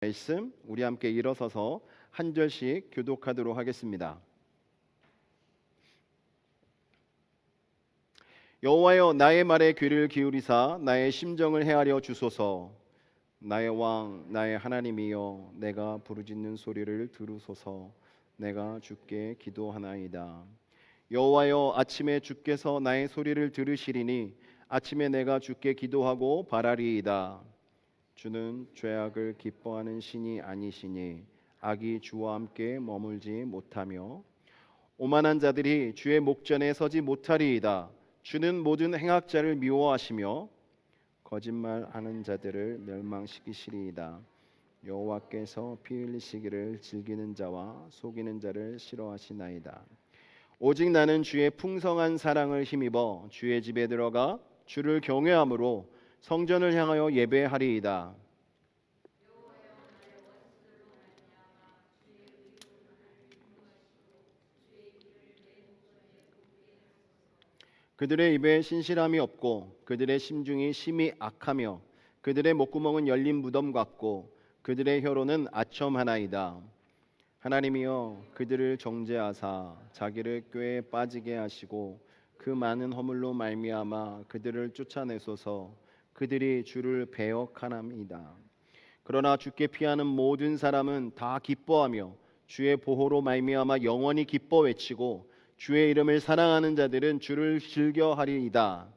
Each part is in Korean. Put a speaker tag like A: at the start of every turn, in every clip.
A: 말씀 우리 함께 일어서서 한 절씩 교독하도록 하겠습니다. 여호와여, 나의 말에 귀를 기울이사 나의 심정을 헤아려 주소서. 나의 왕 나의 하나님이여, 내가 부르짖는 소리를 들으소서. 내가 주께 기도하나이다. 여호와여, 아침에 주께서 나의 소리를 들으시리니 아침에 내가 주께 기도하고 바라리이다. 주는 죄악을 기뻐하는 신이 아니시니 악이 주와 함께 머물지 못하며 오만한 자들이 주의 목전에 서지 못하리이다. 주는 모든 행악자를 미워하시며 거짓말하는 자들을 멸망시키시리이다. 여호와께서 피 흘리시기를 즐기는 자와 속이는 자를 싫어하시나이다. 오직 나는 주의 풍성한 사랑을 힘입어 주의 집에 들어가 주를 경외함으로 성전을 향하여 예배하리이다. 그들의 입에 신실함이 없고 그들의 심중이 심히 악하며 그들의 목구멍은 열린 무덤 같고 그들의 혀로는 아첨하나이다. 하나님이여, 그들을 정죄하사 자기를 꾀에 빠지게 하시고 그 많은 허물로 말미암아 그들을 쫓아내소서. 그들이 주를 배역하나이다. 그러나 주께 피하는 모든 사람은 다 기뻐하며 주의 보호로 말미암아 영원히 기뻐 외치고 주의 이름을 사랑하는 자들은 주를 즐겨하리이다.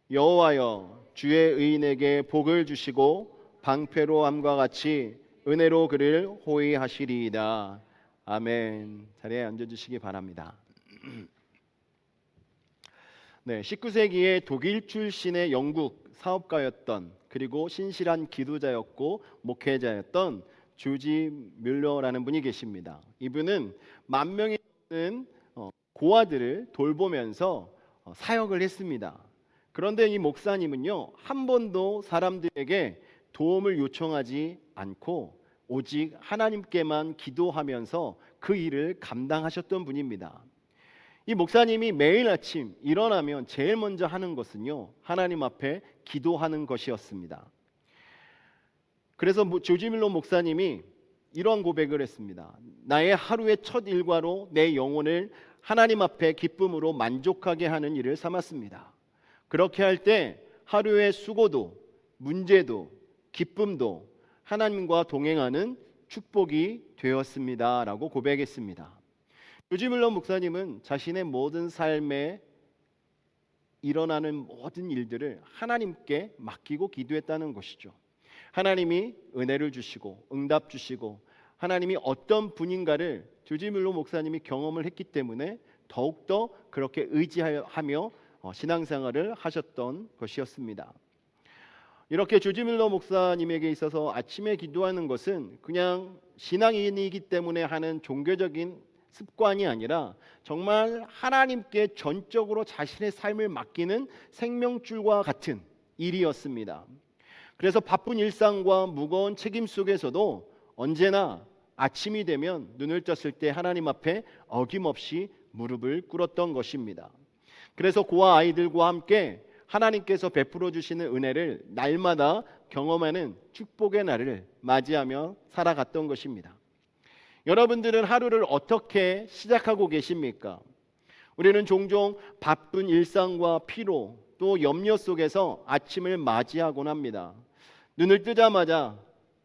A: 여호와여, 주의 의인에게 복을 주시고 방패로 함과 같이 은혜로 그를 호위하시리이다. 아멘. 자리에 앉아주시기 바랍니다. 네, 19세기에 독일 출신의 영국 사업가였던, 그리고 신실한 기도자였고 목회자였던 조지 뮬러라는 분이 계십니다. 이분은 만 명이 넘는 고아들을 돌보면서 사역을 했습니다. 그런데 이 목사님은요, 한 번도 사람들에게 도움을 요청하지 않고 오직 하나님께만 기도하면서 그 일을 감당하셨던 분입니다. 이 목사님이 매일 아침 일어나면 제일 먼저 하는 것은요, 하나님 앞에 기도하는 것이었습니다. 그래서 조지 밀러 목사님이 이런 고백을 했습니다. 나의 하루의 첫 일과로 내 영혼을 하나님 앞에 기쁨으로 만족하게 하는 일을 삼았습니다. 그렇게 할 때 하루의 수고도 문제도 기쁨도 하나님과 동행하는 축복이 되었습니다 라고 고백했습니다. 조지 밀러 목사님은 자신의 모든 삶에 일어나는 모든 일들을 하나님께 맡기고 기도했다는 것이죠. 하나님이 은혜를 주시고 응답 주시고 하나님이 어떤 분인가를 조지 밀러 목사님이 경험을 했기 때문에 더욱더 그렇게 의지하며 신앙생활을 하셨던 것이었습니다. 이렇게 조지 밀러 목사님에게 있어서 아침에 기도하는 것은 그냥 신앙인이기 때문에 하는 종교적인 습관이 아니라 정말 하나님께 전적으로 자신의 삶을 맡기는 생명줄과 같은 일이었습니다. 그래서 바쁜 일상과 무거운 책임 속에서도 언제나 아침이 되면 눈을 떴을 때 하나님 앞에 어김없이 무릎을 꿇었던 것입니다. 그래서 고아 아이들과 함께 하나님께서 베풀어 주시는 은혜를 날마다 경험하는 축복의 날을 맞이하며 살아갔던 것입니다. 여러분들은 하루를 어떻게 시작하고 계십니까? 우리는 종종 바쁜 일상과 피로 또 염려 속에서 아침을 맞이하곤 합니다. 눈을 뜨자마자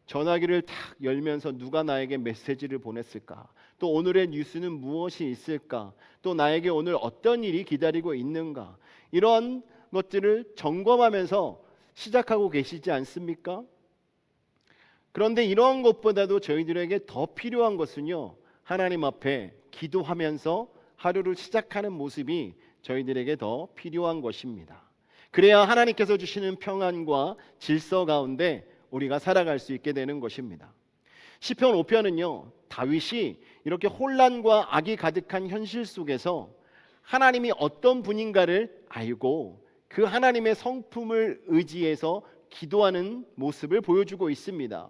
A: 전화기를 탁 열면서 누가 나에게 메시지를 보냈을까? 또 오늘의 뉴스는 무엇이 있을까? 또 나에게 오늘 어떤 일이 기다리고 있는가? 이런 것들을 점검하면서 시작하고 계시지 않습니까? 그런데 이런 것보다도 저희들에게 더 필요한 것은요, 하나님 앞에 기도하면서 하루를 시작하는 모습이 저희들에게 더 필요한 것입니다. 그래야 하나님께서 주시는 평안과 질서 가운데 우리가 살아갈 수 있게 되는 것입니다. 시편 5편은요, 다윗이 이렇게 혼란과 악이 가득한 현실 속에서 하나님이 어떤 분인가를 알고 그 하나님의 성품을 의지해서 기도하는 모습을 보여주고 있습니다.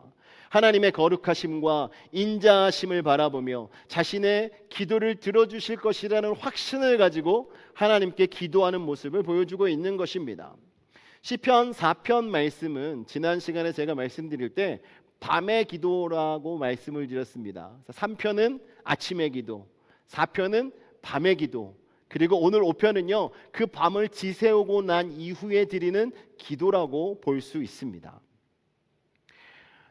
A: 하나님의 거룩하심과 인자하심을 바라보며 자신의 기도를 들어주실 것이라는 확신을 가지고 하나님께 기도하는 모습을 보여주고 있는 것입니다. 시편 4편 말씀은 지난 시간에 제가 말씀드릴 때 밤의 기도라고 말씀을 드렸습니다. 3편은 아침의 기도, 4편은 밤의 기도, 그리고 오늘 5편은요 그 밤을 지새우고 난 이후에 드리는 기도라고 볼 수 있습니다.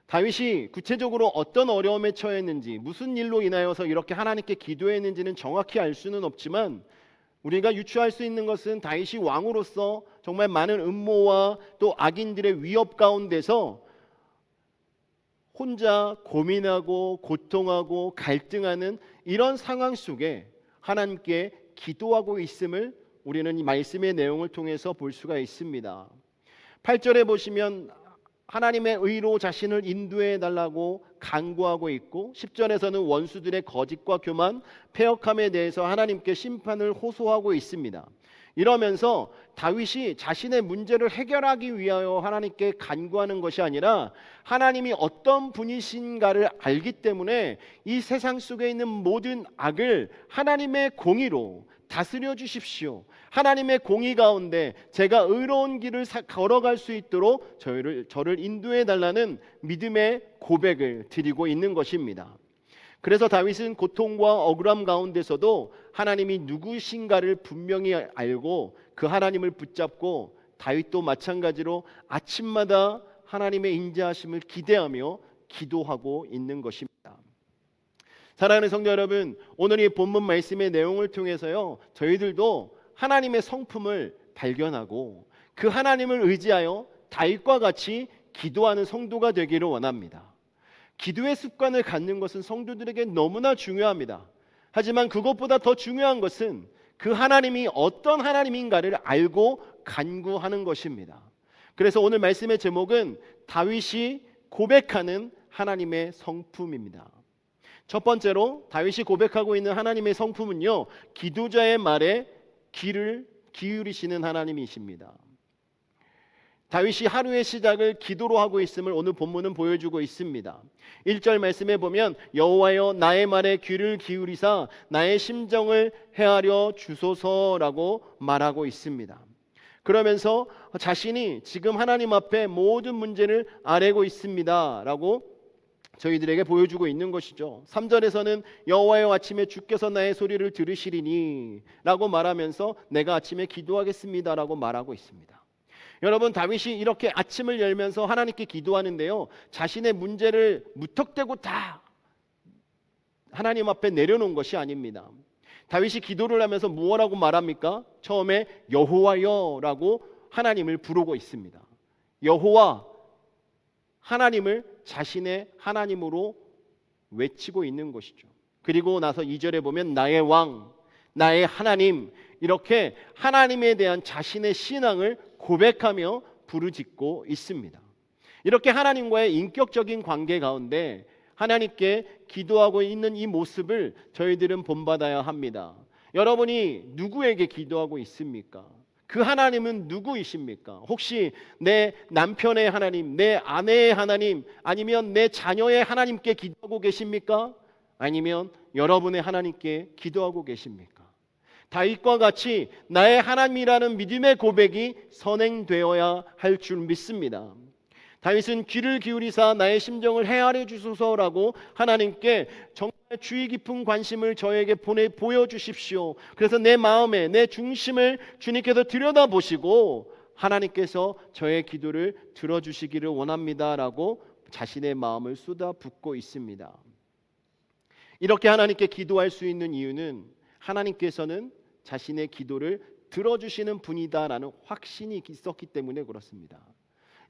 A: 다윗이 구체적으로 어떤 어려움에 처했는지, 무슨 일로 인하여서 이렇게 하나님께 기도했는지는 정확히 알 수는 없지만 우리가 유추할 수 있는 것은 다윗이 왕으로서 정말 많은 음모와 또 악인들의 위협 가운데서 혼자 고민하고 고통하고 갈등하는 이런 상황 속에 하나님께 기도하고 있음을 우리는 이 말씀의 내용을 통해서 볼 수가 있습니다. 8절에 보시면 하나님의 의로 자신을 인도해 달라고 간구하고 있고, 10절에서는 원수들의 거짓과 교만, 패역함에 대해서 하나님께 심판을 호소하고 있습니다. 이러면서 다윗이 자신의 문제를 해결하기 위하여 하나님께 간구하는 것이 아니라 하나님이 어떤 분이신가를 알기 때문에 이 세상 속에 있는 모든 악을 하나님의 공의로 다스려 주십시오. 하나님의 공의 가운데 제가 의로운 길을 걸어갈 수 있도록 저를 인도해 달라는 믿음의 고백을 드리고 있는 것입니다. 그래서 다윗은 고통과 억울함 가운데서도 하나님이 누구신가를 분명히 알고 그 하나님을 붙잡고, 다윗도 마찬가지로 아침마다 하나님의 인자하심을 기대하며 기도하고 있는 것입니다. 사랑하는 성도 여러분, 오늘 이 본문 말씀의 내용을 통해서요 저희들도 하나님의 성품을 발견하고 그 하나님을 의지하여 다윗과 같이 기도하는 성도가 되기를 원합니다. 기도의 습관을 갖는 것은 성도들에게 너무나 중요합니다. 하지만 그것보다 더 중요한 것은 그 하나님이 어떤 하나님인가를 알고 간구하는 것입니다. 그래서 오늘 말씀의 제목은 다윗이 고백하는 하나님의 성품입니다. 첫 번째로 다윗이 고백하고 있는 하나님의 성품은요, 기도자의 말에 귀를 기울이시는 하나님이십니다. 다윗이 하루의 시작을 기도로 하고 있음을 오늘 본문은 보여주고 있습니다. 1절 말씀에 보면 여호와여 나의 말에 귀를 기울이사 나의 심정을 헤아려 주소서라고 말하고 있습니다. 그러면서 자신이 지금 하나님 앞에 모든 문제를 아뢰고 있습니다 라고 저희들에게 보여주고 있는 것이죠. 3절에서는 여호와여 아침에 주께서 나의 소리를 들으시리니 라고 말하면서 내가 아침에 기도하겠습니다 라고 말하고 있습니다. 여러분, 다윗이 이렇게 아침을 열면서 하나님께 기도하는데요, 자신의 문제를 무턱대고 다 하나님 앞에 내려놓은 것이 아닙니다. 다윗이 기도를 하면서 무엇라고 말합니까? 처음에 여호와여라고 하나님을 부르고 있습니다. 여호와, 하나님을 자신의 하나님으로 외치고 있는 것이죠. 그리고 나서 2절에 보면 나의 왕, 나의 하나님, 이렇게 하나님에 대한 자신의 신앙을 고백하며 부르짖고 있습니다. 이렇게 하나님과의 인격적인 관계 가운데 하나님께 기도하고 있는 이 모습을 저희들은 본받아야 합니다. 여러분이 누구에게 기도하고 있습니까? 그 하나님은 누구이십니까? 혹시 내 남편의 하나님, 내 아내의 하나님, 아니면 내 자녀의 하나님께 기도하고 계십니까? 아니면 여러분의 하나님께 기도하고 계십니까? 다윗과 같이 나의 하나님이라는 믿음의 고백이 선행되어야 할 줄 믿습니다. 다윗은 귀를 기울이사 나의 심정을 헤아려 주소서라고 하나님께 정말 주의 깊은 관심을 저에게 보여주십시오. 그래서 내 마음에 내 중심을 주님께서 들여다보시고 하나님께서 저의 기도를 들어주시기를 원합니다라고 자신의 마음을 쏟아붓고 있습니다. 이렇게 하나님께 기도할 수 있는 이유는 하나님께서는 자신의 기도를 들어주시는 분이다라는 확신이 있었기 때문에 그렇습니다.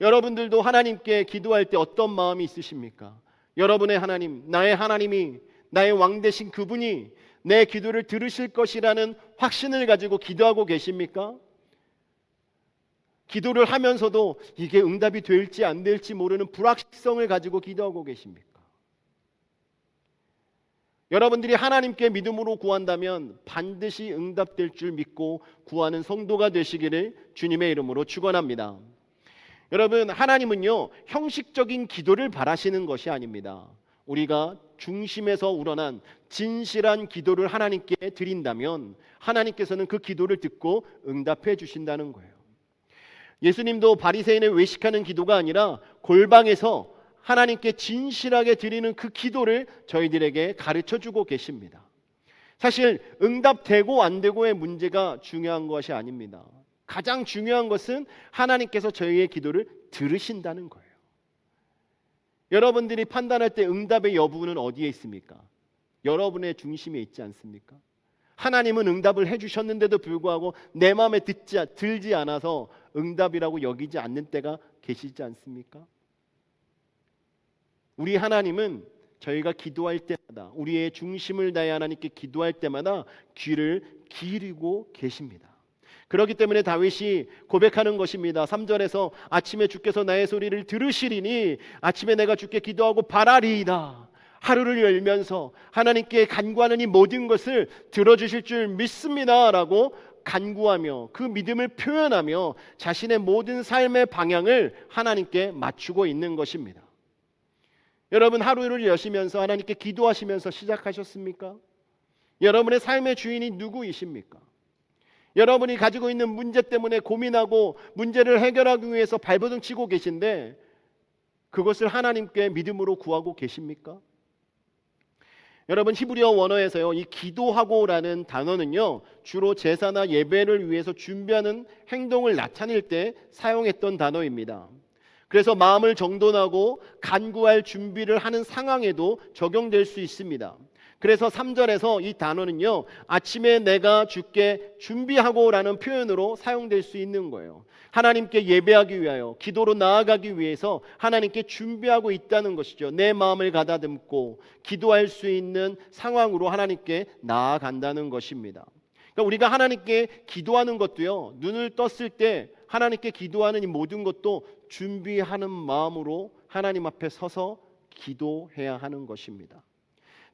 A: 여러분들도 하나님께 기도할 때 어떤 마음이 있으십니까? 여러분의 하나님, 나의 하나님이, 나의 왕 되신 그분이 내 기도를 들으실 것이라는 확신을 가지고 기도하고 계십니까? 기도를 하면서도 이게 응답이 될지 안 될지 모르는 불확실성을 가지고 기도하고 계십니까? 여러분들이 하나님께 믿음으로 구한다면 반드시 응답될 줄 믿고 구하는 성도가 되시기를 주님의 이름으로 축원합니다. 여러분, 하나님은요 형식적인 기도를 바라시는 것이 아닙니다. 우리가 중심에서 우러난 진실한 기도를 하나님께 드린다면 하나님께서는 그 기도를 듣고 응답해 주신다는 거예요. 예수님도 바리새인을 외식하는 기도가 아니라 골방에서 하나님께 진실하게 드리는 그 기도를 저희들에게 가르쳐 주고 계십니다. 사실 응답되고 안 되고의 문제가 중요한 것이 아닙니다. 가장 중요한 것은 하나님께서 저희의 기도를 들으신다는 거예요. 여러분들이 판단할 때 응답의 여부는 어디에 있습니까? 여러분의 중심에 있지 않습니까? 하나님은 응답을 해주셨는데도 불구하고 내 마음에 들지 않아서 응답이라고 여기지 않는 때가 계시지 않습니까? 우리 하나님은 저희가 기도할 때마다, 우리의 중심을 다해 하나님께 기도할 때마다 귀를 기울이고 계십니다. 그렇기 때문에 다윗이 고백하는 것입니다. 3절에서 아침에 주께서 나의 소리를 들으시리니 아침에 내가 주께 기도하고 바라리이다. 하루를 열면서 하나님께 간구하는 이 모든 것을 들어주실 줄 믿습니다 라고 간구하며 그 믿음을 표현하며 자신의 모든 삶의 방향을 하나님께 맞추고 있는 것입니다. 여러분, 하루를 여시면서 하나님께 기도하시면서 시작하셨습니까? 여러분의 삶의 주인이 누구이십니까? 여러분이 가지고 있는 문제 때문에 고민하고 문제를 해결하기 위해서 발버둥 치고 계신데 그것을 하나님께 믿음으로 구하고 계십니까? 여러분, 히브리어 원어에서요, 이 기도하고라는 단어는요, 주로 제사나 예배를 위해서 준비하는 행동을 나타낼 때 사용했던 단어입니다. 그래서 마음을 정돈하고 간구할 준비를 하는 상황에도 적용될 수 있습니다. 그래서 3절에서 이 단어는요, 아침에 내가 주께 준비하고라는 표현으로 사용될 수 있는 거예요. 하나님께 예배하기 위하여, 기도로 나아가기 위해서 하나님께 준비하고 있다는 것이죠. 내 마음을 가다듬고 기도할 수 있는 상황으로 하나님께 나아간다는 것입니다. 그러니까 우리가 하나님께 기도하는 것도요, 눈을 떴을 때 하나님께 기도하는 이 모든 것도 준비하는 마음으로 하나님 앞에 서서 기도해야 하는 것입니다.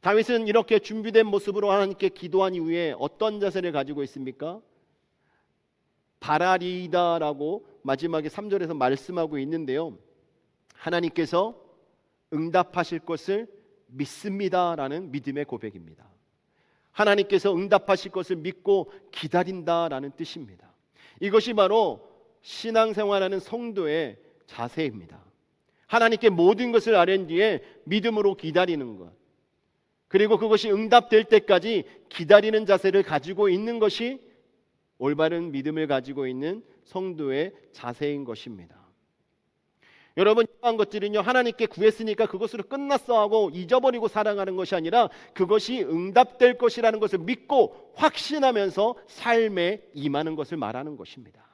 A: 다윗은 이렇게 준비된 모습으로 하나님께 기도한 이후에 어떤 자세를 가지고 있습니까? 바라리이다라고 마지막에 3절에서 말씀하고 있는데요, 하나님께서 응답하실 것을 믿습니다라는 믿음의 고백입니다. 하나님께서 응답하실 것을 믿고 기다린다라는 뜻입니다. 이것이 바로 신앙생활하는 성도의 자세입니다. 하나님께 모든 것을 아랜 뒤에 믿음으로 기다리는 것, 그리고 그것이 응답될 때까지 기다리는 자세를 가지고 있는 것이 올바른 믿음을 가지고 있는 성도의 자세인 것입니다. 여러분, 이러한 것들은요, 하나님께 구했으니까 그것으로 끝났어 하고 잊어버리고 살아가는 것이 아니라 그것이 응답될 것이라는 것을 믿고 확신하면서 삶에 임하는 것을 말하는 것입니다.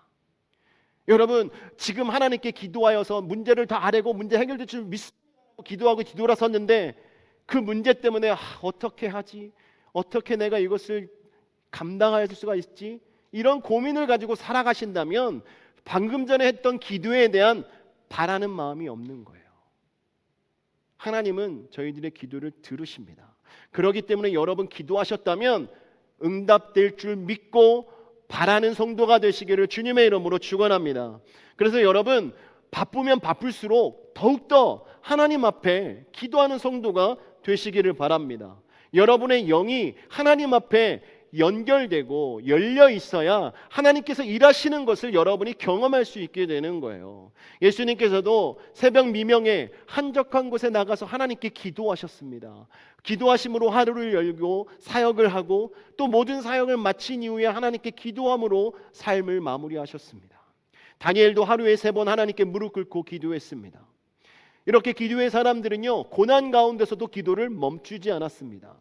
A: 여러분, 지금 하나님께 기도하여서 문제를 다 아뢰고 문제 해결될 줄 믿고 기도하고 뒤돌아섰는데 그 문제 때문에 어떻게 하지? 어떻게 내가 이것을 감당할 수가 있지? 이런 고민을 가지고 살아가신다면 방금 전에 했던 기도에 대한 바라는 마음이 없는 거예요. 하나님은 저희들의 기도를 들으십니다. 그렇기 때문에 여러분 기도하셨다면 응답될 줄 믿고 바라는 성도가 되시기를 주님의 이름으로 축원합니다. 그래서 여러분, 바쁘면 바쁠수록 더욱더 하나님 앞에 기도하는 성도가 되시기를 바랍니다. 여러분의 영이 하나님 앞에 연결되고 열려 있어야 하나님께서 일하시는 것을 여러분이 경험할 수 있게 되는 거예요. 예수님께서도 새벽 미명에 한적한 곳에 나가서 하나님께 기도하셨습니다. 기도하심으로 하루를 열고 사역을 하고 또 모든 사역을 마친 이후에 하나님께 기도함으로 삶을 마무리하셨습니다. 다니엘도 하루에 3번 하나님께 무릎 꿇고 기도했습니다. 이렇게 기도의 사람들은요, 고난 가운데서도 기도를 멈추지 않았습니다.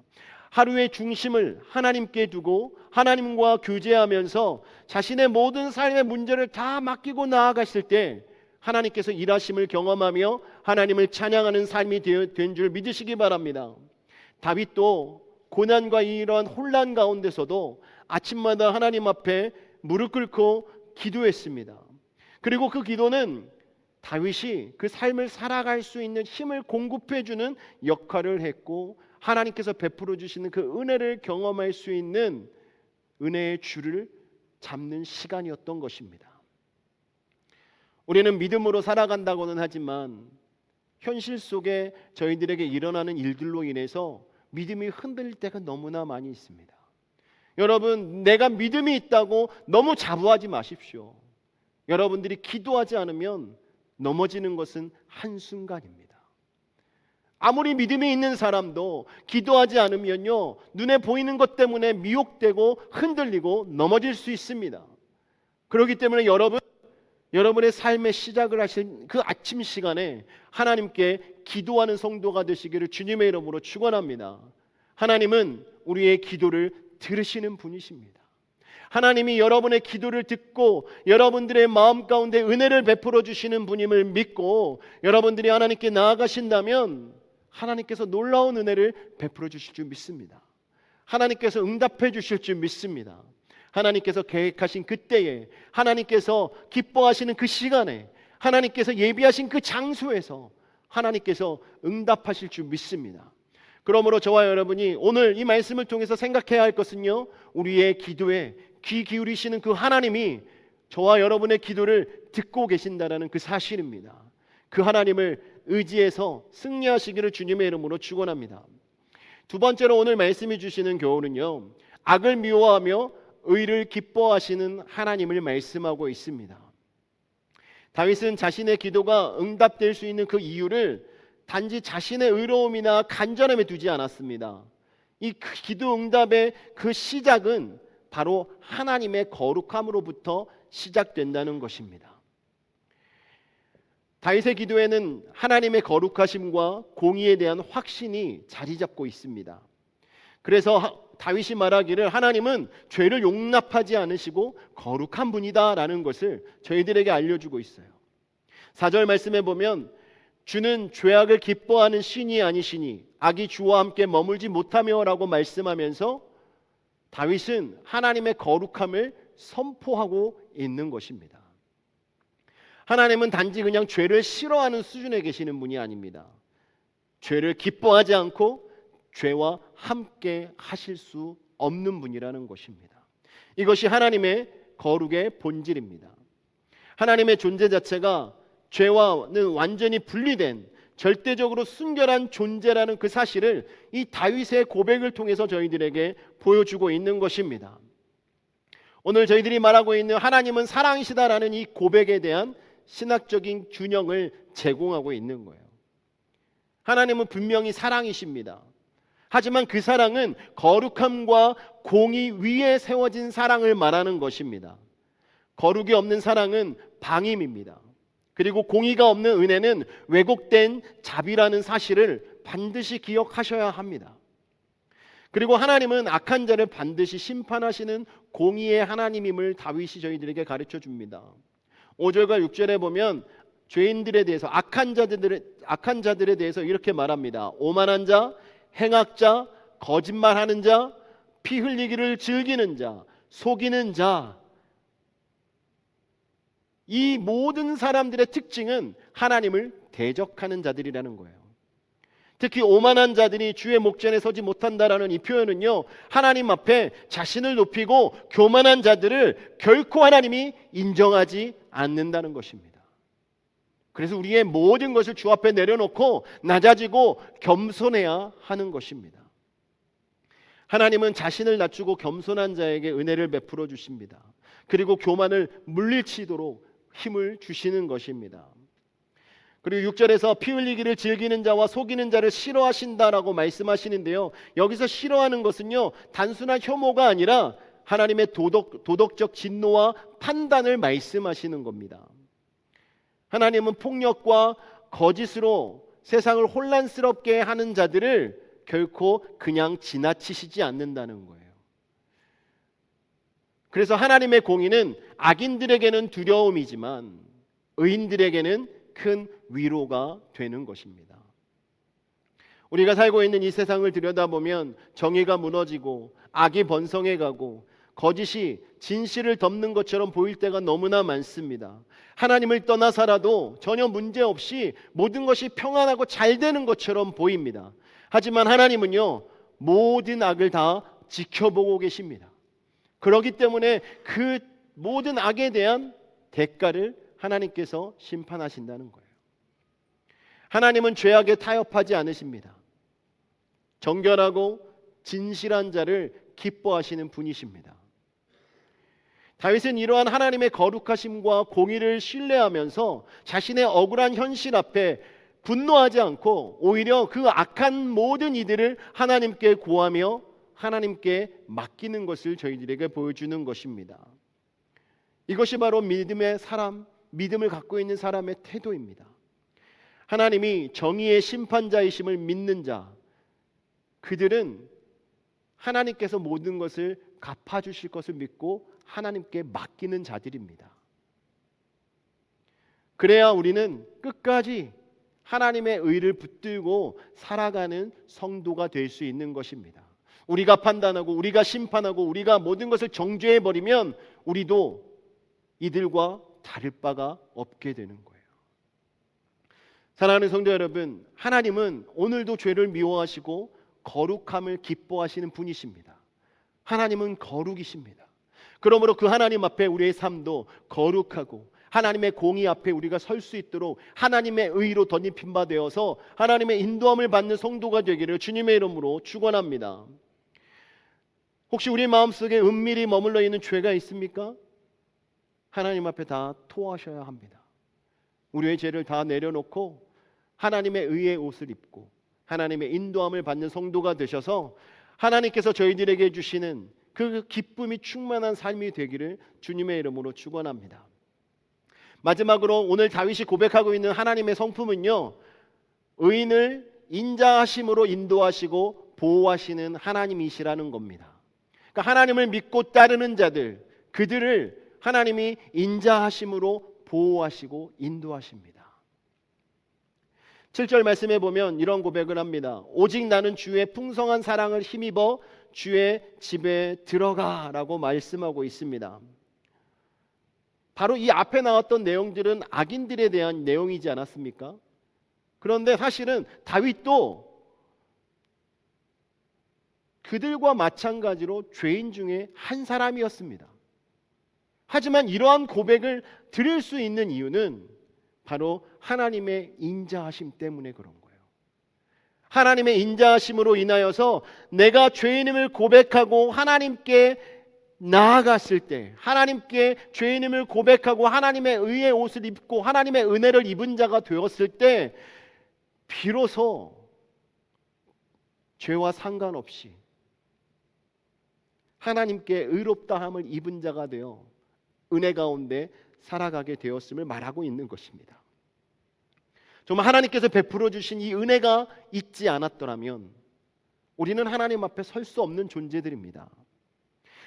A: 하루의 중심을 하나님께 두고 하나님과 교제하면서 자신의 모든 삶의 문제를 다 맡기고 나아갔을 때 하나님께서 일하심을 경험하며 하나님을 찬양하는 삶이 된 줄 믿으시기 바랍니다. 다윗도 고난과 이러한 혼란 가운데서도 아침마다 하나님 앞에 무릎 꿇고 기도했습니다. 그리고 그 기도는 다윗이 그 삶을 살아갈 수 있는 힘을 공급해 주는 역할을 했고 하나님께서 베풀어 주시는 그 은혜를 경험할 수 있는 은혜의 줄을 잡는 시간이었던 것입니다. 우리는 믿음으로 살아간다고는 하지만 현실 속에 저희들에게 일어나는 일들로 인해서 믿음이 흔들릴 때가 너무나 많이 있습니다. 여러분, 내가 믿음이 있다고 너무 자부하지 마십시오. 여러분들이 기도하지 않으면 넘어지는 것은 한순간입니다. 아무리 믿음이 있는 사람도 기도하지 않으면요, 눈에 보이는 것 때문에 미혹되고 흔들리고 넘어질 수 있습니다. 그렇기 때문에 여러분의 삶의 시작을 하신 그 아침 시간에 하나님께 기도하는 성도가 되시기를 주님의 이름으로 축원합니다. 하나님은 우리의 기도를 들으시는 분이십니다. 하나님이 여러분의 기도를 듣고 여러분들의 마음 가운데 은혜를 베풀어 주시는 분임을 믿고 여러분들이 하나님께 나아가신다면 하나님께서 놀라운 은혜를 베풀어 주실 줄 믿습니다. 하나님께서 응답해 주실 줄 믿습니다. 하나님께서 계획하신 그때에, 하나님께서 기뻐하시는 그 시간에, 하나님께서 예비하신 그 장소에서 하나님께서 응답하실 줄 믿습니다. 그러므로 저와 여러분이 오늘 이 말씀을 통해서 생각해야 할 것은요, 우리의 기도에 귀 기울이시는 그 하나님이 저와 여러분의 기도를 듣고 계신다라는 그 사실입니다. 그 하나님을 의지해서 승리하시기를 주님의 이름으로 축원합니다. 두 번째로 오늘 말씀해 주시는 교훈은요, 악을 미워하며 의를 기뻐하시는 하나님을 말씀하고 있습니다. 다윗은 자신의 기도가 응답될 수 있는 그 이유를 단지 자신의 의로움이나 간절함에 두지 않았습니다. 이 기도 응답의 그 시작은 바로 하나님의 거룩함으로부터 시작된다는 것입니다. 다윗의 기도에는 하나님의 거룩하심과 공의에 대한 확신이 자리 잡고 있습니다. 그래서 다윗이 말하기를 하나님은 죄를 용납하지 않으시고 거룩한 분이다라는 것을 저희들에게 알려주고 있어요. 4절 말씀에 보면 주는 죄악을 기뻐하는 신이 아니시니 악이 주와 함께 머물지 못하며 라고 말씀하면서 다윗은 하나님의 거룩함을 선포하고 있는 것입니다. 하나님은 단지 그냥 죄를 싫어하는 수준에 계시는 분이 아닙니다. 죄를 기뻐하지 않고 죄와 함께 하실 수 없는 분이라는 것입니다. 이것이 하나님의 거룩의 본질입니다. 하나님의 존재 자체가 죄와는 완전히 분리된 절대적으로 순결한 존재라는 그 사실을 이 다윗의 고백을 통해서 저희들에게 보여주고 있는 것입니다. 오늘 저희들이 말하고 있는 하나님은 사랑이시다라는 이 고백에 대한 신학적인 균형을 제공하고 있는 거예요. 하나님은 분명히 사랑이십니다. 하지만 그 사랑은 거룩함과 공의 위에 세워진 사랑을 말하는 것입니다. 거룩이 없는 사랑은 방임입니다. 그리고 공의가 없는 은혜는 왜곡된 자비라는 사실을 반드시 기억하셔야 합니다. 그리고 하나님은 악한 자를 반드시 심판하시는 공의의 하나님임을 다윗이 저희들에게 가르쳐 줍니다. 5절과 6절에 보면 죄인들에 대해서 악한 자들에 대해서 이렇게 말합니다. 오만한 자, 행악자, 거짓말하는 자, 피 흘리기를 즐기는 자, 속이는 자, 이 모든 사람들의 특징은 하나님을 대적하는 자들이라는 거예요. 특히 오만한 자들이 주의 목전에 서지 못한다라는 이 표현은요, 하나님 앞에 자신을 높이고 교만한 자들을 결코 하나님이 인정하지 않는다는 것입니다. 그래서 우리의 모든 것을 주 앞에 내려놓고 낮아지고 겸손해야 하는 것입니다. 하나님은 자신을 낮추고 겸손한 자에게 은혜를 베풀어 주십니다. 그리고 교만을 물리치도록 힘을 주시는 것입니다. 그리고 6절에서 피 흘리기를 즐기는 자와 속이는 자를 싫어하신다라고 말씀하시는데요, 여기서 싫어하는 것은요, 단순한 혐오가 아니라 하나님의 도덕적 진노와 판단을 말씀하시는 겁니다. 하나님은 폭력과 거짓으로 세상을 혼란스럽게 하는 자들을 결코 그냥 지나치시지 않는다는 거예요. 그래서 하나님의 공의는 악인들에게는 두려움이지만 의인들에게는 큰 위로가 되는 것입니다. 우리가 살고 있는 이 세상을 들여다보면 정의가 무너지고 악이 번성해가고 거짓이 진실을 덮는 것처럼 보일 때가 너무나 많습니다. 하나님을 떠나서라도 전혀 문제없이 모든 것이 평안하고 잘 되는 것처럼 보입니다. 하지만 하나님은요, 모든 악을 다 지켜보고 계십니다. 그렇기 때문에 그 모든 악에 대한 대가를 하나님께서 심판하신다는 거예요. 하나님은 죄악에 타협하지 않으십니다. 정결하고 진실한 자를 기뻐하시는 분이십니다. 다윗은 이러한 하나님의 거룩하심과 공의를 신뢰하면서 자신의 억울한 현실 앞에 분노하지 않고 오히려 그 악한 모든 이들을 하나님께 구하며 하나님께 맡기는 것을 저희들에게 보여주는 것입니다. 이것이 바로 믿음의 사람, 믿음을 갖고 있는 사람의 태도입니다. 하나님이 정의의 심판자이심을 믿는 자, 그들은 하나님께서 모든 것을 갚아주실 것을 믿고 하나님께 맡기는 자들입니다. 그래야 우리는 끝까지 하나님의 의를 붙들고 살아가는 성도가 될 수 있는 것입니다. 우리가 판단하고 우리가 심판하고 우리가 모든 것을 정죄해버리면 우리도 이들과 다를 바가 없게 되는 거예요. 사랑하는 성도 여러분, 하나님은 오늘도 죄를 미워하시고 거룩함을 기뻐하시는 분이십니다. 하나님은 거룩이십니다. 그러므로 그 하나님 앞에 우리의 삶도 거룩하고 하나님의 공의 앞에 우리가 설 수 있도록 하나님의 의로 덧입힌 바 되어서 하나님의 인도함을 받는 성도가 되기를 주님의 이름으로 축원합니다. 혹시 우리 마음속에 은밀히 머물러 있는 죄가 있습니까? 하나님 앞에 다 토하셔야 합니다. 우리의 죄를 다 내려놓고 하나님의 의의 옷을 입고 하나님의 인도함을 받는 성도가 되셔서 하나님께서 저희들에게 주시는 그 기쁨이 충만한 삶이 되기를 주님의 이름으로 축원합니다. 마지막으로 오늘 다윗이 고백하고 있는 하나님의 성품은요, 의인을 인자하심으로 인도하시고 보호하시는 하나님이시라는 겁니다. 그러니까 하나님을 믿고 따르는 자들, 그들을 하나님이 인자하심으로 보호하시고 인도하십니다. 7절 말씀에 보면 이런 고백을 합니다. 오직 나는 주의 풍성한 사랑을 힘입어 주의 집에 들어가라고 말씀하고 있습니다. 바로 이 앞에 나왔던 내용들은 악인들에 대한 내용이지 않았습니까? 그런데 사실은 다윗도 그들과 마찬가지로 죄인 중에 한 사람이었습니다. 하지만 이러한 고백을 드릴 수 있는 이유는 바로 하나님의 인자하심 때문에 그런 거예요. 하나님의 인자하심으로 인하여서 내가 죄인임을 고백하고 하나님께 나아갔을 때, 하나님께 죄인임을 고백하고 하나님의 의의 옷을 입고 하나님의 은혜를 입은 자가 되었을 때 비로소 죄와 상관없이 하나님께 의롭다함을 입은 자가 되어 은혜 가운데 살아가게 되었음을 말하고 있는 것입니다. 정말 하나님께서 베풀어 주신 이 은혜가 있지 않았더라면 우리는 하나님 앞에 설 수 없는 존재들입니다.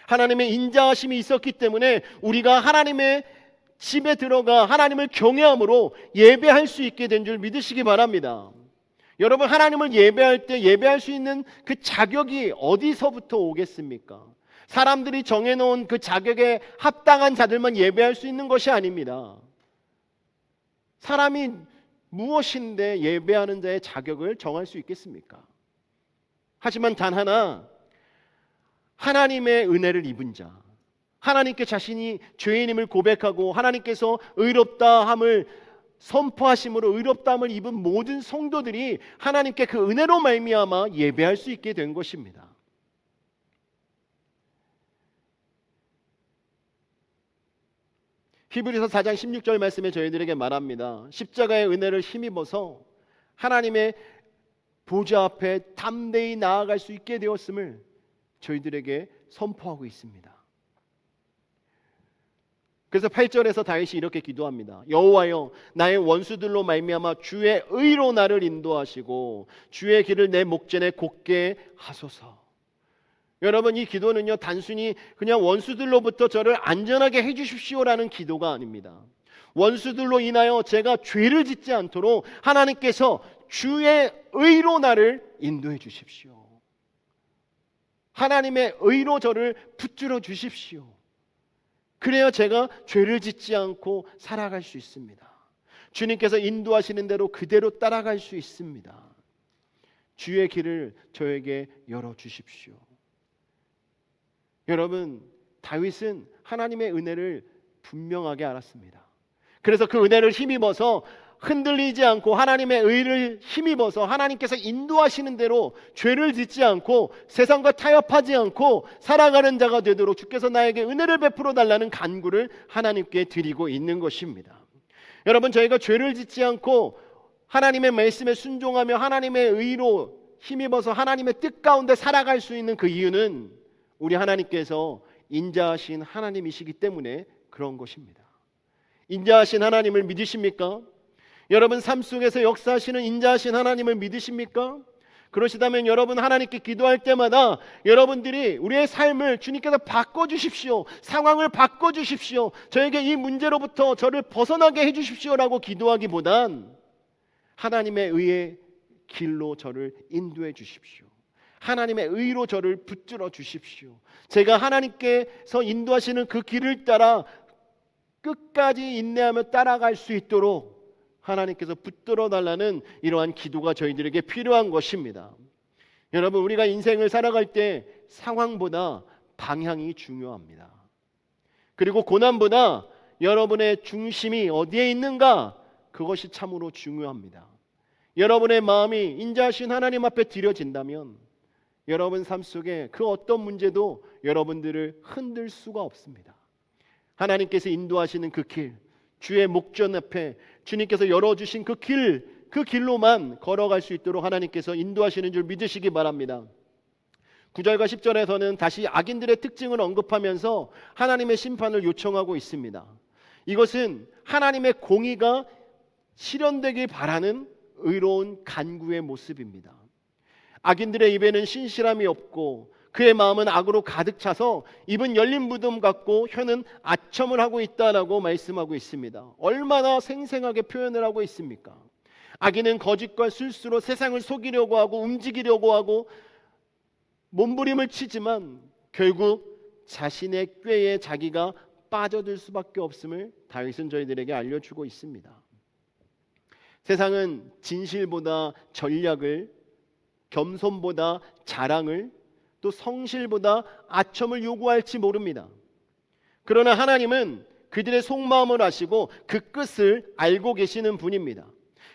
A: 하나님의 인자하심이 있었기 때문에 우리가 하나님의 집에 들어가 하나님을 경외함으로 예배할 수 있게 된 줄 믿으시기 바랍니다. 여러분, 하나님을 예배할 때 예배할 수 있는 그 자격이 어디서부터 오겠습니까? 사람들이 정해놓은 그 자격에 합당한 자들만 예배할 수 있는 것이 아닙니다. 사람이 무엇인데 예배하는 자의 자격을 정할 수 있겠습니까? 하지만 단 하나, 하나님의 은혜를 입은 자, 하나님께 자신이 죄인임을 고백하고 하나님께서 의롭다함을 선포하심으로 의롭다함을 입은 모든 성도들이 하나님께 그 은혜로 말미암아 예배할 수 있게 된 것입니다. 히브리서 4장 16절 말씀에 저희들에게 말합니다. 십자가의 은혜를 힘입어서 하나님의 보좌 앞에 담대히 나아갈 수 있게 되었음을 저희들에게 선포하고 있습니다. 그래서 8절에서 다윗이 이렇게 기도합니다. 여호와여, 나의 원수들로 말미암아 주의 의로 나를 인도하시고 주의 길을 내 목전에 곧게 하소서. 여러분, 이 기도는요, 단순히 그냥 원수들로부터 저를 안전하게 해주십시오라는 기도가 아닙니다. 원수들로 인하여 제가 죄를 짓지 않도록 하나님께서 주의 의로 나를 인도해 주십시오. 하나님의 의로 저를 붙들어 주십시오. 그래야 제가 죄를 짓지 않고 살아갈 수 있습니다. 주님께서 인도하시는 대로 그대로 따라갈 수 있습니다. 주의 길을 저에게 열어주십시오. 여러분, 다윗은 하나님의 은혜를 분명하게 알았습니다. 그래서 그 은혜를 힘입어서 흔들리지 않고 하나님의 의를 힘입어서 하나님께서 인도하시는 대로 죄를 짓지 않고 세상과 타협하지 않고 살아가는 자가 되도록 주께서 나에게 은혜를 베풀어 달라는 간구를 하나님께 드리고 있는 것입니다. 여러분, 저희가 죄를 짓지 않고 하나님의 말씀에 순종하며 하나님의 의로 힘입어서 하나님의 뜻 가운데 살아갈 수 있는 그 이유는 우리 하나님께서 인자하신 하나님이시기 때문에 그런 것입니다. 인자하신 하나님을 믿으십니까? 여러분 삶 속에서 역사하시는 인자하신 하나님을 믿으십니까? 그러시다면 여러분 하나님께 기도할 때마다 여러분들이 우리의 삶을 주님께서 바꿔주십시오, 상황을 바꿔주십시오, 저에게 이 문제로부터 저를 벗어나게 해주십시오라고 기도하기보단 하나님의 의의 길로 저를 인도해 주십시오, 하나님의 의로 저를 붙들어 주십시오, 제가 하나님께서 인도하시는 그 길을 따라 끝까지 인내하며 따라갈 수 있도록 하나님께서 붙들어 달라는 이러한 기도가 저희들에게 필요한 것입니다. 여러분, 우리가 인생을 살아갈 때 상황보다 방향이 중요합니다. 그리고 고난보다 여러분의 중심이 어디에 있는가, 그것이 참으로 중요합니다. 여러분의 마음이 인자하신 하나님 앞에 드려진다면 여러분 삶 속에 그 어떤 문제도 여러분들을 흔들 수가 없습니다. 하나님께서 인도하시는 그 길, 주의 목전 앞에 주님께서 열어주신 그 길로만 걸어갈 수 있도록 하나님께서 인도하시는 줄 믿으시기 바랍니다. 9절과 10절에서는 다시 악인들의 특징을 언급하면서 하나님의 심판을 요청하고 있습니다. 이것은 하나님의 공의가 실현되길 바라는 의로운 간구의 모습입니다. 악인들의 입에는 신실함이 없고 그의 마음은 악으로 가득 차서 입은 열린 무덤 같고 혀는 아첨을 하고 있다라고 말씀하고 있습니다. 얼마나 생생하게 표현을 하고 있습니까? 악인은 거짓과 술수로 세상을 속이려고 하고 움직이려고 하고 몸부림을 치지만 결국 자신의 꾀에 자기가 빠져들 수밖에 없음을 다윗은 저희들에게 알려주고 있습니다. 세상은 진실보다 전략을, 겸손보다 자랑을, 또 성실보다 아첨을 요구할지 모릅니다. 그러나 하나님은 그들의 속마음을 아시고 그 끝을 알고 계시는 분입니다.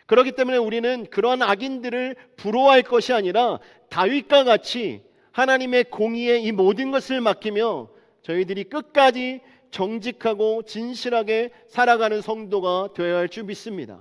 A: 그렇기 때문에 우리는 그러한 악인들을 부러워할 것이 아니라 다윗과 같이 하나님의 공의에 이 모든 것을 맡기며 저희들이 끝까지 정직하고 진실하게 살아가는 성도가 되어야 할 줄 믿습니다.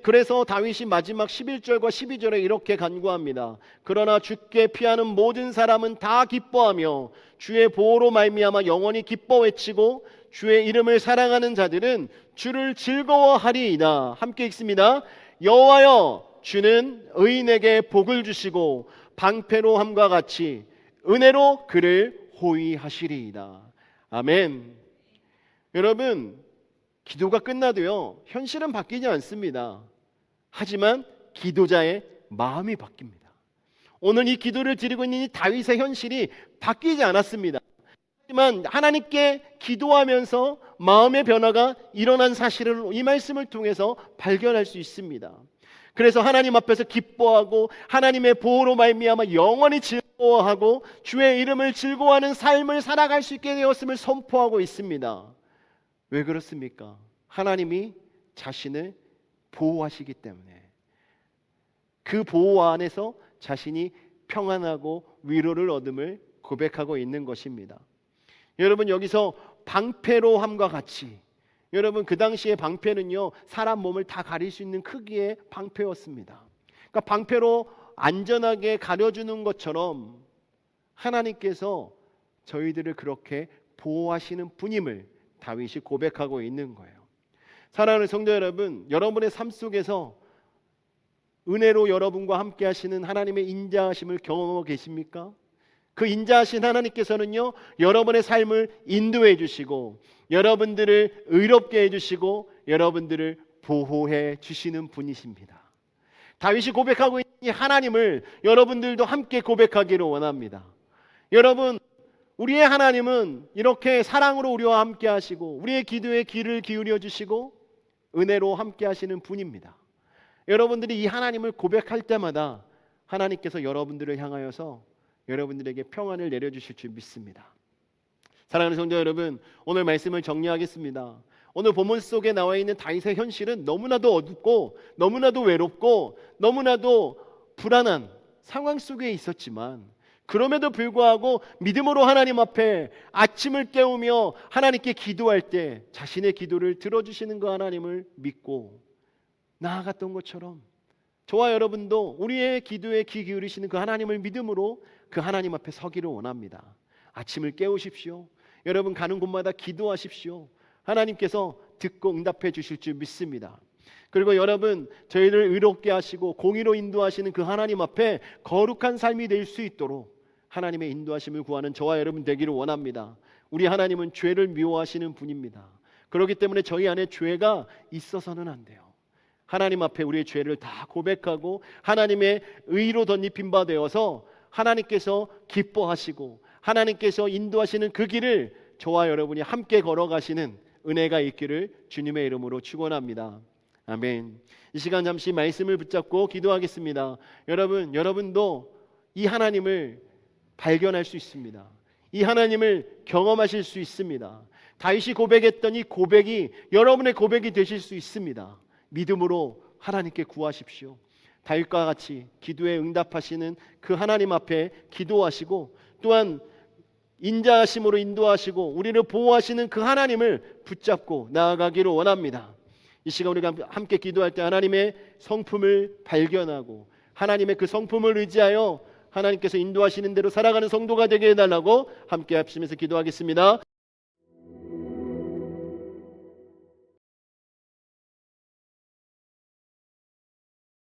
A: 그래서 다윗이 마지막 11절과 12절에 이렇게 간구합니다. 그러나 주께 피하는 모든 사람은 다 기뻐하며 주의 보호로 말미암아 영원히 기뻐 외치고 주의 이름을 사랑하는 자들은 주를 즐거워하리이다. 함께 읽습니다. 여호와여, 주는 의인에게 복을 주시고 방패로 함과 같이 은혜로 그를 호위하시리이다. 아멘. 여러분, 기도가 끝나도요, 현실은 바뀌지 않습니다. 하지만 기도자의 마음이 바뀝니다. 오늘 이 기도를 드리고 있는 이 다윗의 현실이 바뀌지 않았습니다. 하지만 하나님께 기도하면서 마음의 변화가 일어난 사실을 이 말씀을 통해서 발견할 수 있습니다. 그래서 하나님 앞에서 기뻐하고 하나님의 보호로 말미암아 영원히 즐거워하고 주의 이름을 즐거워하는 삶을 살아갈 수 있게 되었음을 선포하고 있습니다. 왜 그렇습니까? 하나님이 자신을 보호하시기 때문에, 그 보호 안에서 자신이 평안하고 위로를 얻음을 고백하고 있는 것입니다. 여러분, 여기서 방패로 함과 같이, 여러분 그 당시에 방패는요 사람 몸을 다 가릴 수 있는 크기의 방패였습니다. 그러니까 방패로 안전하게 가려주는 것처럼 하나님께서 저희들을 그렇게 보호하시는 분임을 다윗이 고백하고 있는 거예요. 사랑하는 성도 여러분, 여러분의 삶 속에서 은혜로 여러분과 함께 하시는 하나님의 인자하심을 경험하고 계십니까? 그 인자하신 하나님께서는요 여러분의 삶을 인도해 주시고 여러분들을 의롭게 해주시고 여러분들을 보호해 주시는 분이십니다. 다윗이 고백하고 있는 이 하나님을 여러분들도 함께 고백하기를 원합니다. 여러분, 우리의 하나님은 이렇게 사랑으로 우리와 함께 하시고 우리의 기도에 귀를 기울여 주시고 은혜로 함께 하시는 분입니다. 여러분들이 이 하나님을 고백할 때마다 하나님께서 여러분들을 향하여서 여러분들에게 평안을 내려주실 줄 믿습니다. 사랑하는 성도 여러분, 오늘 말씀을 정리하겠습니다. 오늘 본문 속에 나와 있는 다윗의 현실은 너무나도 어둡고 너무나도 외롭고 너무나도 불안한 상황 속에 있었지만 그럼에도 불구하고 믿음으로 하나님 앞에 아침을 깨우며 하나님께 기도할 때 자신의 기도를 들어주시는 그 하나님을 믿고 나아갔던 것처럼 저와 여러분도 우리의 기도에 귀 기울이시는 그 하나님을 믿음으로 그 하나님 앞에 서기를 원합니다. 아침을 깨우십시오. 여러분 가는 곳마다 기도하십시오. 하나님께서 듣고 응답해 주실 줄 믿습니다. 그리고 여러분 저희를 의롭게 하시고 공의로 인도하시는 그 하나님 앞에 거룩한 삶이 될 수 있도록 하나님의 인도하심을 구하는 저와 여러분 되기를 원합니다. 우리 하나님은 죄를 미워하시는 분입니다. 그렇기 때문에 저희 안에 죄가 있어서는 안 돼요. 하나님 앞에 우리의 죄를 다 고백하고 하나님의 의로 덧입힌 바 되어서 하나님께서 기뻐하시고 하나님께서 인도하시는 그 길을 저와 여러분이 함께 걸어가시는 은혜가 있기를 주님의 이름으로 축원합니다. 아멘. 이 시간 잠시 말씀을 붙잡고 기도하겠습니다. 여러분도 이 하나님을 발견할 수 있습니다. 이 하나님을 경험하실 수 있습니다. 다윗이 고백했던 이 고백이 여러분의 고백이 되실 수 있습니다. 믿음으로 하나님께 구하십시오. 다윗과 같이 기도에 응답하시는 그 하나님 앞에 기도하시고 또한 인자하심으로 인도하시고 우리를 보호하시는 그 하나님을 붙잡고 나아가기를 원합니다. 이 시간 우리가 함께 기도할 때 하나님의 성품을 발견하고 하나님의 그 성품을 의지하여 하나님께서 인도하시는 대로 살아가는 성도가 되게 해달라고 함께 합심해서 기도하겠습니다.